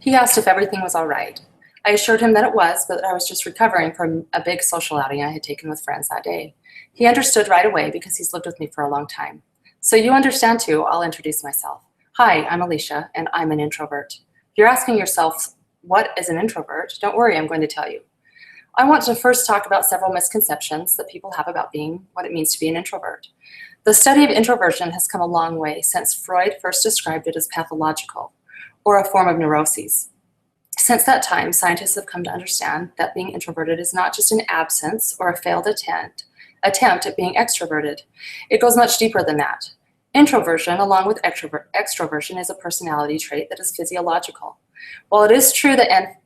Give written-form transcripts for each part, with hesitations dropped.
He asked if everything was all right. I assured him that it was, but that I was just recovering from a big social outing I had taken with friends that day. He understood right away because he's lived with me for a long time. So you understand too, I'll introduce myself. Hi, I'm Alicia, and I'm an introvert. If you're asking yourself, what is an introvert? Don't worry, I'm going to tell you. I want to first talk about several misconceptions that people have about what it means to be an introvert. The study of introversion has come a long way since Freud first described it as pathological, or a form of neuroses. Since that time, scientists have come to understand that being introverted is not just an absence or a failed attempt at being extroverted. It goes much deeper than that. Introversion, along with extroversion, is a personality trait that is physiological. While it is true that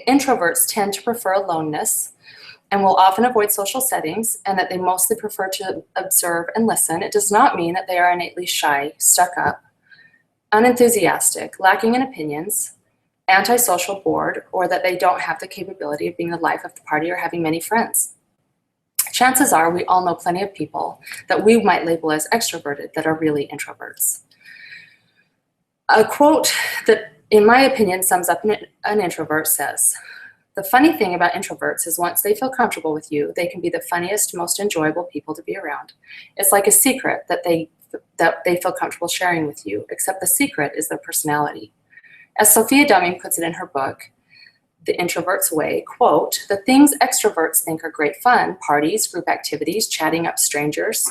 introverts tend to prefer aloneness and will often avoid social settings, and that they mostly prefer to observe and listen, it does not mean that they are innately shy, stuck up, unenthusiastic, lacking in opinions, antisocial, bored, or that they don't have the capability of being the life of the party or having many friends. Chances are we all know plenty of people that we might label as extroverted that are really introverts. A quote that, in my opinion, sums up an introvert says, "The funny thing about introverts is once they feel comfortable with you, they can be the funniest, most enjoyable people to be around. It's like a secret that they feel comfortable sharing with you, except the secret is their personality." As Sophia Dumming puts it in her book, The Introvert's Way, quote, "The things extroverts think are great fun, parties, group activities, chatting up strangers,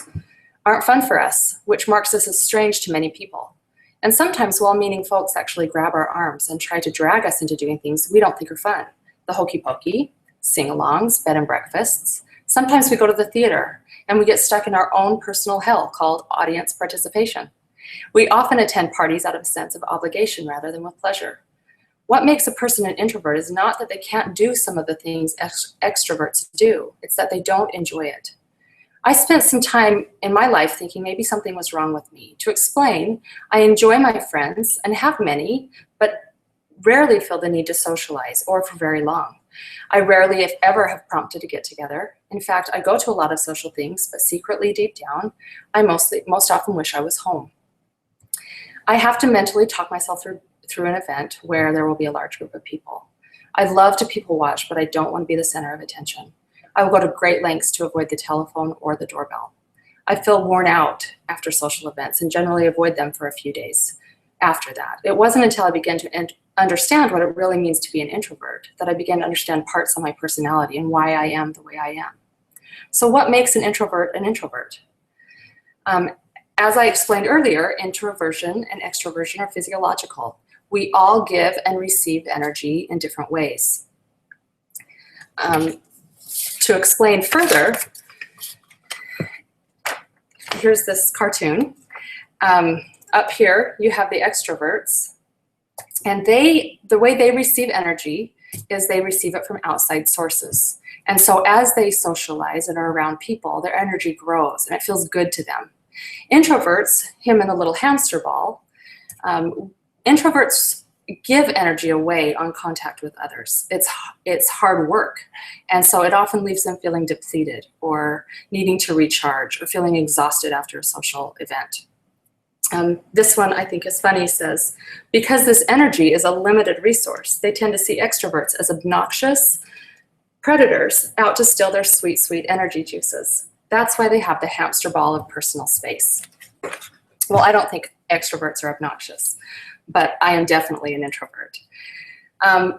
aren't fun for us, which marks us as strange to many people. And sometimes well-meaning folks actually grab our arms and try to drag us into doing things we don't think are fun. The hokey pokey, sing-alongs, bed and breakfasts. Sometimes we go to the theater and we get stuck in our own personal hell called audience participation. We often attend parties out of a sense of obligation rather than with pleasure. What makes a person an introvert is not that they can't do some of the things extroverts do, it's that they don't enjoy it. I spent some time in my life thinking maybe something was wrong with me. To explain, I enjoy my friends and have many, but rarely feel the need to socialize or for very long. I rarely, if ever, have prompted to get together. In fact, I go to a lot of social things, but secretly, deep down, I most often wish I was home. I have to mentally talk myself through an event where there will be a large group of people. I love to people watch, but I don't want to be the center of attention. I will go to great lengths to avoid the telephone or the doorbell. I feel worn out after social events and generally avoid them for a few days after that. It wasn't until I began to understand what it really means to be an introvert that I began to understand parts of my personality and why I am the way I am. So what makes an introvert an introvert? As I explained earlier, introversion and extroversion are physiological. We all give and receive energy in different ways. To explain further, here's this cartoon. Up here, you have the extroverts, and the way they receive energy is they receive it from outside sources. And so as they socialize and are around people, their energy grows and it feels good to them. Introverts, him in the little hamster ball, introverts give energy away on contact with others. It's hard work. And so it often leaves them feeling depleted or needing to recharge or feeling exhausted after a social event. This one I think is funny, says, because this energy is a limited resource, they tend to see extroverts as obnoxious predators out to steal their sweet, sweet energy juices. That's why they have the hamster ball of personal space. Well, I don't think extroverts are obnoxious, but I am definitely an introvert.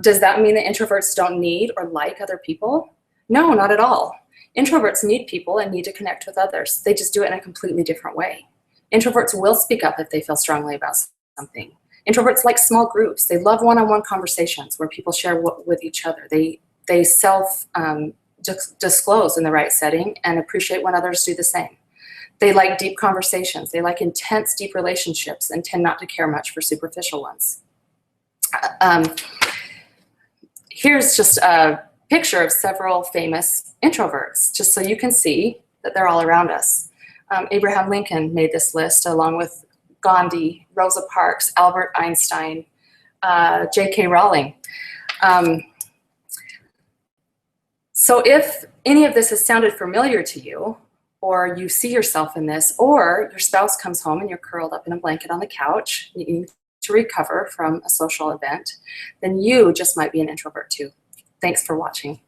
Does that mean that introverts don't need or like other people? No, not at all. Introverts need people and need to connect with others. They just do it in a completely different way. Introverts will speak up if they feel strongly about something. Introverts like small groups. They love one-on-one conversations where people share with each other. They self-disclose in the right setting and appreciate when others do the same. They like deep conversations. They like intense, deep relationships and tend not to care much for superficial ones. Here's just a picture of several famous introverts, just so you can see that they're all around us. Abraham Lincoln made this list along with Gandhi, Rosa Parks, Albert Einstein, J.K. Rowling. So if any of this has sounded familiar to you, or you see yourself in this, or your spouse comes home and you're curled up in a blanket on the couch, eating to recover from a social event, then you just might be an introvert too. Thanks for watching.